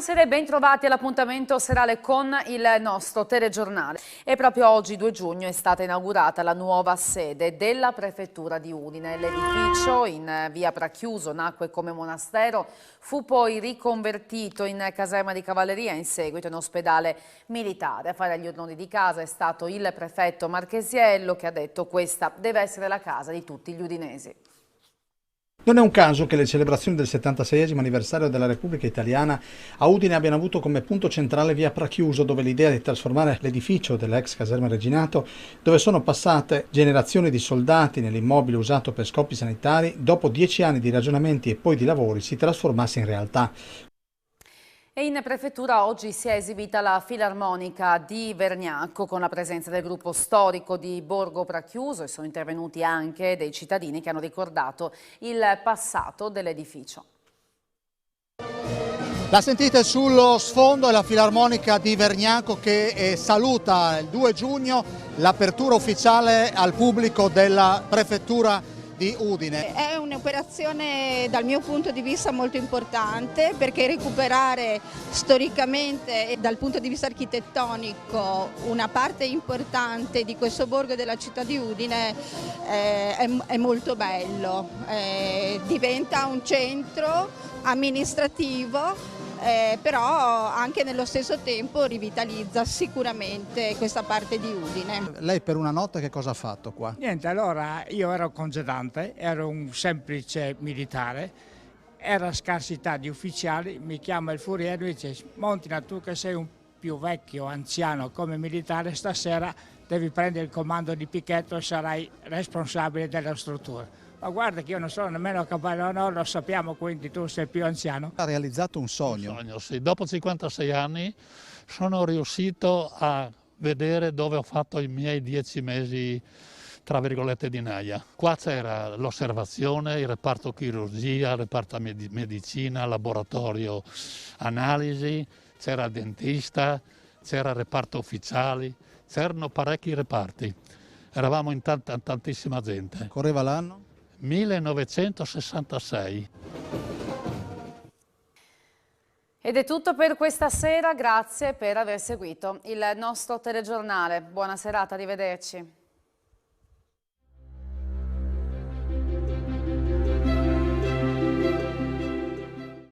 Buonasera e ben trovati all'appuntamento serale con il nostro telegiornale. E proprio oggi, 2 giugno, è stata inaugurata la nuova sede della Prefettura di Udine. L'edificio in via Pracchiuso nacque come monastero, fu poi riconvertito in caserma di cavalleria e in seguito in ospedale militare. A fare gli onori di casa è stato il prefetto Marchesiello, che ha detto: questa deve essere la casa di tutti gli udinesi. Non è un caso che le celebrazioni del 76esimo anniversario della Repubblica Italiana a Udine abbiano avuto come punto centrale via Pracchiuso, dove l'idea di trasformare l'edificio dell'ex caserma Reginato, dove sono passate generazioni di soldati nell'immobile usato per scopi sanitari, dopo 10 anni di ragionamenti e poi di lavori si trasformasse in realtà. E in prefettura oggi si è esibita la Filarmonica di Vergnacco con la presenza del gruppo storico di Borgo Pracchiuso e sono intervenuti anche dei cittadini che hanno ricordato il passato dell'edificio. La sentite sullo sfondo, è la Filarmonica di Vergnacco che saluta il 2 giugno l'apertura ufficiale al pubblico della prefettura di Udine. È un'operazione dal mio punto di vista molto importante, perché recuperare storicamente e dal punto di vista architettonico una parte importante di questo borgo della città di Udine è molto bello. Diventa un centro amministrativo, però anche nello stesso tempo rivitalizza sicuramente questa parte di Udine. Lei per una notte che cosa ha fatto qua? Niente, allora io ero congedante, ero un semplice militare, era scarsità di ufficiali, mi chiama il furiero e dice: Montina, tu che sei un più vecchio, anziano come militare, stasera devi prendere il comando di picchetto e sarai responsabile della struttura. Ma guarda che io non sono nemmeno cavallo, no, lo sappiamo, quindi tu sei più anziano. Ha realizzato un sogno. Un sogno, sì. Dopo 56 anni sono riuscito a vedere dove ho fatto i miei 10 mesi, tra virgolette, di naia. Qua c'era l'osservazione, il reparto chirurgia, il reparto medicina, laboratorio analisi, c'era il dentista, c'era il reparto ufficiali, c'erano parecchi reparti. Eravamo in tantissima gente. Correva l'anno? 1966. Ed è tutto per questa sera, grazie per aver seguito il nostro telegiornale. Buona serata, arrivederci.